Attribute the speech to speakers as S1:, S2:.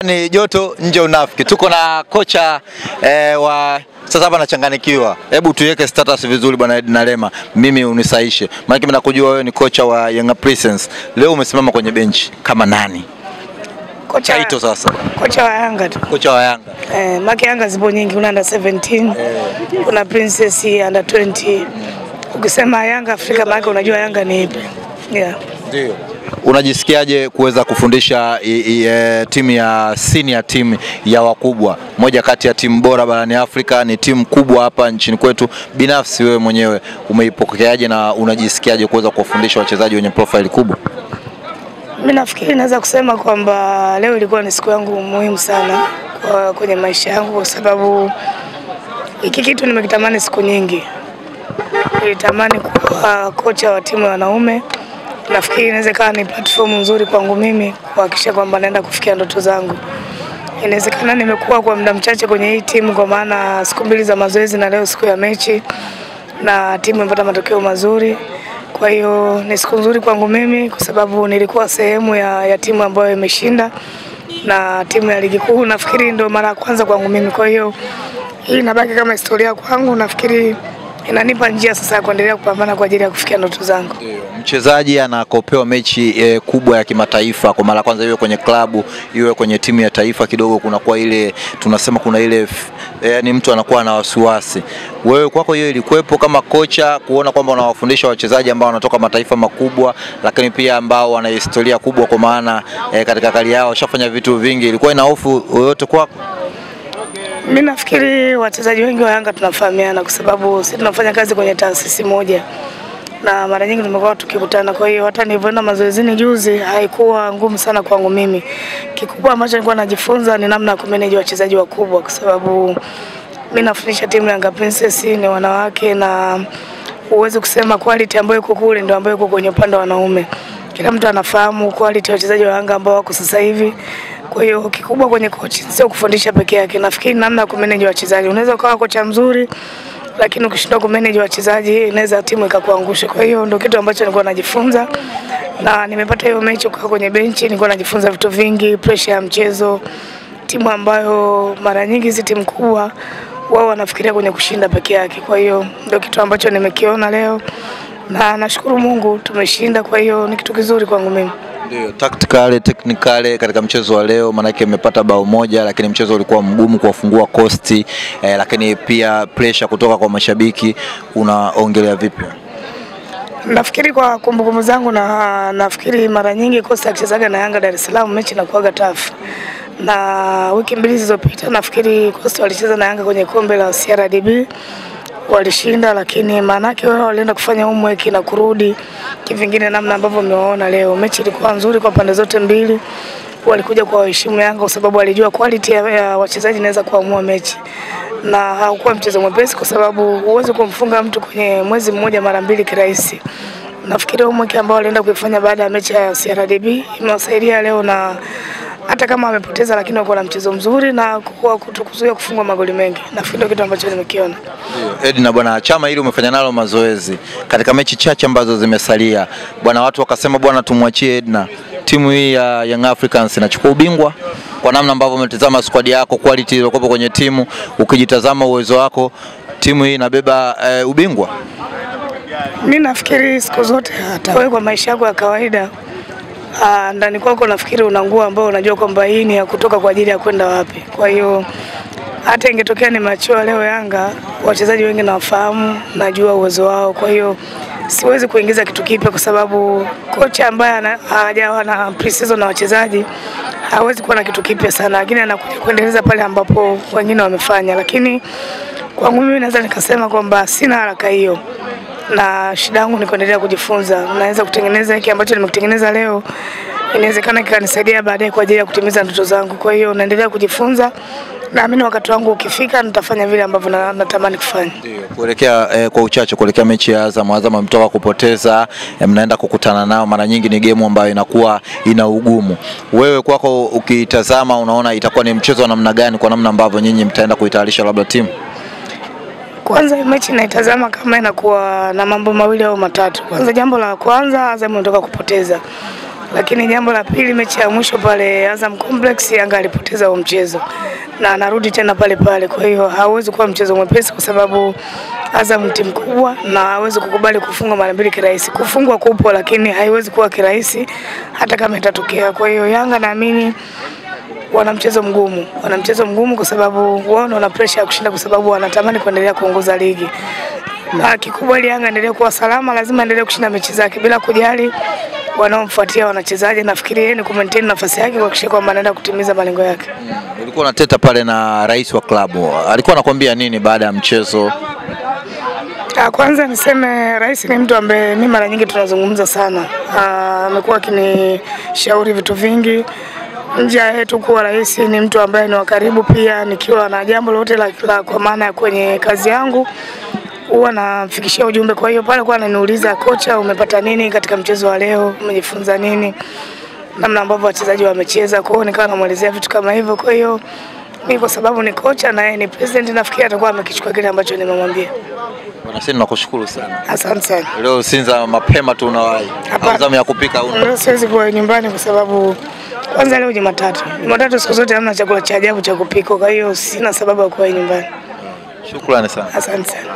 S1: Ndani joto nje unafiki. Tuko na kocha wa sasa hapa nachanganikiwa. Hebu tuweke status vizuri bwana Edna Lema. Mimi unisaishe. Maana mimi nakujua wewe ni kocha wa Young Princess. Leo umesimama kwenye benchi kama nani?
S2: Kocha
S1: Kaito sasa.
S2: Kocha wa Yanga tu.
S1: Kocha wa Yanga.
S2: Maki Yanga zipo nyingi, kuna under 17. Kuna Princess under 20. Ukisema Yanga Afrika maana unajua Yanga ni ipi? Yeah.
S1: Ndio. Unajisikiaje kuweza kufundisha timu ya senior team ya wakubwa? Moja kati ya timu bora barani Afrika, ni timu kubwa hapa nchini kwetu. Binafsi wewe mwenyewe umeipokeaje na unajisikiaje kuweza kuwafundisha wachezaji wenye profile kubwa?
S2: Mimi nafikiri naweza kusema kwamba leo ilikuwa ni siku yangu muhimu sana kwenye maisha yangu, kwa sababu hiki kitu nimekitamani siku nyingi. Nilitamani kuwa kocha wa timu ya wanaume. Nafikiri inaweza kuwa ni platform nzuri kwangu mimi kuhakikisha kwamba naenda kufikia ndoto zangu. Inawezekana nimekuwa kwa muda mchache kwenye hii timu, kwa maana siku mbili za mazoezi na leo siku ya mechi, na timu imepata matokeo mazuri. Kwa hiyo ni siku nzuri kwangu mimi kwa sababu nilikuwa sehemu ya timu ambayo imeshinda, na timu ya ligi kuu nafikiri ndio mara ya kwanza kwangu mimi. Kwa hiyo hii inabaki kama historia kwangu. Nafikiri inanipa njia sasa ya kuendelea kupambana kwa ajili ya kufikia ndoto zangu.
S1: Mchezaji anakopewa mechi kubwa ya kimataifa kwa mara kwanza, iwe kwenye klabu iwe kwenye timu ya taifa, kidogo kuna kwa ile tunasema kuna ile yani mtu anakuwa na wasiwasi. Wewe kwako hiyo ilikuwepo kama kocha, kuona kwamba unawafundisha wachezaji ambao wanatoka mataifa makubwa lakini pia ambao wana historia kubwa, kwa maana katika kali yao washafanya vitu vingi, ilikuwa ina hofu yoyote kwako?
S2: Mimi nafikiri wachezaji wengi wa Yanga tunafahamiana kwa sababu sisi tunafanya kazi kwenye taasisi moja na mara nyingi tumekuwa tukikutana. Kwa hiyo hata nilipoenda mazoezini juzi haikuwa ngumu sana kwangu mimi. Kikubwa ambacho nilikuwa najifunza ni namna ya kumanage wachezaji wakubwa, kwa sababu mimi nafundisha timu ya Young Princess, ni wanawake, na uweze kusema quality ambayo iko kule ndio ambayo iko kwenye upande wa wanaume. Kila mtu anafahamu quality ya wachezaji wa Yanga ambao wako sasa hivi. Kwa hiyo kikubwa kwenye coaching sio kufundisha peke yake. Nafikiri namna ya kumanage wachezaji. Unaweza kuwa kocha mzuri lakini ukishindwa kumanage wachezaji inaweza timu ikakuangusha. Kwa hiyo ndio kitu ambacho nilikuwa najifunza, na nimepata hiyo mechi kwa kwenye benchi. Nilikuwa najifunza vitu vingi, pressure ya mchezo, timu ambayo mara nyingi hizi timu kubwa wao wanafikiria kwenye kushinda peke yake. Kwa hiyo ndio kitu ambacho nimekiona leo, na nashukuru Mungu tumeshinda. Kwa hiyo ni kitu kizuri kwangu mimi.
S1: Ndio, technically katika mchezo wa leo maana yake mmepata bao moja, lakini mchezo ulikuwa mgumu kuwafungua Coast, lakini pia pressure kutoka kwa mashabiki, unaongelea vipi?
S2: Nafikiri kwa kumbukumbu zangu, na nafikiri mara nyingi Coast akichezaga na Yanga Dar es Salaam mechi inakuwa tough. Na wiki mbili zilizopita nafikiri Coast walicheza na Yanga kwenye kombe la CRDB, walishinda, lakini maanake wao walienda kufanya homework na kurudi kivingine, namna ambavyo umewaona leo. Mechi ilikuwa nzuri kwa pande zote mbili. Walikuja kwa heshima Yanga kwa sababu walijua quality ya wachezaji inaweza kuamua mechi, na haukuwa mchezo mwepesi kwa sababu huwezi kumfunga mtu kwenye mwezi mmoja mara mbili kirahisi. Nafikiri homework ambao walienda kuifanya baada ya mechi ya CRDB imewasaidia leo, na hata kama wamepoteza lakini wako na mchezo mzuri na kuzuia kufungwa magoli mengi. Nafikiri kitu ambacho nimekiona.
S1: Edna bwana, chama hili umefanya nalo mazoezi katika mechi chache ambazo zimesalia. Bwana, watu wakasema bwana tumwachie Edna. Timu hii ya Young Africans inachukua ubingwa kwa namna ambavyo umetazama squad yako, quality iliyokuwa kwenye timu, ukijitazama uwezo wako, timu hii inabeba ubingwa?
S2: Mimi nafikiri siku zote hata wewe kwa maisha yako ya kawaida ndani kwako nafikiri una nguo ambayo unajua kwamba hii ni ya kutoka kwa ajili ya kwenda wapi. Kwa hiyo hata ingetokea ni machoa leo Yanga, wachezaji wengi nawafahamu, najua uwezo wao. Kwa hiyo siwezi kuingiza kitu kipya kwa sababu kocha ambaye hajawa na pre-season na wachezaji hawezi kuwa na kitu kipya sana, lakini anakuja kuendeleza pale ambapo wengine wamefanya. Lakini kwangu mimi naweza nikasema kwamba sina haraka hiyo, na shida yangu ni kuendelea kujifunza. Naweza kutengeneza hiki ambacho nimekitengeneza leo, inawezekana kikanisaidia baadaye kwa ajili ya kutimiza ndoto zangu. Kwa hiyo naendelea kujifunza, naamini wakati wangu ukifika nitafanya vile ambavyo natamani kufanya.
S1: Ndio, kuelekea kwa uchache kuelekea mechi ya Azam mtoka kupoteza, mnaenda kukutana nao, mara nyingi ni game ambayo inakuwa ina ugumu. Wewe kwako ukitazama unaona itakuwa ni mchezo wa namna gani, kwa namna ambavyo nyinyi mtaenda kuitayarisha labda timu?
S2: Kwanza mechi naitazama kama inakuwa na mambo mawili au matatu. Kwanza jambo la kwanza, Azam imetoka kupoteza. Lakini jambo la pili, mechi ya mwisho pale Azam Complex Yanga alipoteza huo mchezo na anarudi tena pale pale. Kwa hiyo hauwezi kuwa mchezo mwepesi kwa sababu Azam ni timu kubwa na hawezi kukubali kufunga mara mbili kirahisi. Kufungwa kupo lakini haiwezi kuwa kirahisi hata kama itatokea. Kwa hiyo Yanga naamini wana mchezo mgumu kwa sababu wao wana pressure ya kushinda kwa sababu wanatamani kuendelea kuongoza ligi. Na kikubwa ili Yanga endelee kuwa salama lazima endelee kushinda mechi zake bila kujali wanaomfuatia wanachezaji. Nafikiri yeye ni kumaintain nafasi yake kuhakikisha kwamba anaenda kutimiza malengo yake.
S1: Ulikuwa unateta pale na rais wa klabu. Alikuwa anakuambia nini baada ya mchezo?
S2: Kwanza niseme rais ni mtu ambaye mimi mara nyingi tunazungumza sana. Amekuwa akinishauri vitu vingi. Nje yetu kuwa rais ni mtu ambaye ni wa karibu pia, nikiwa na jambo lolote la kwa maana kwenye kazi yangu huwa nafikishia ujumbe. Kwa hiyo pale kwa ananiuliza, kocha umepata nini katika mchezo wa leo, umejifunza nini, namna ambavyo wachezaji wamecheza. Kwa hiyo nikawa namuelezea vitu kama hivyo. Kwa hiyo mimi kwa sababu ni kocha na yeye ni president, nafikiri atakuwa amekichukua kile ambacho nimemwambia.
S1: Bwana Seni, nakushukuru sana.
S2: Asante sana.
S1: Leo Sinza mapema tu unawahi. Zamu ya kupika una.
S2: Leo siwezi kuwa nyumbani kwa sababu kwanza leo Jumatatu. Jumatatu siku zote hamna chakula cha ajabu cha kupika, kwa hiyo sina sababu ya kuwa nyumbani.
S1: Shukrani sana.
S2: Asante sana.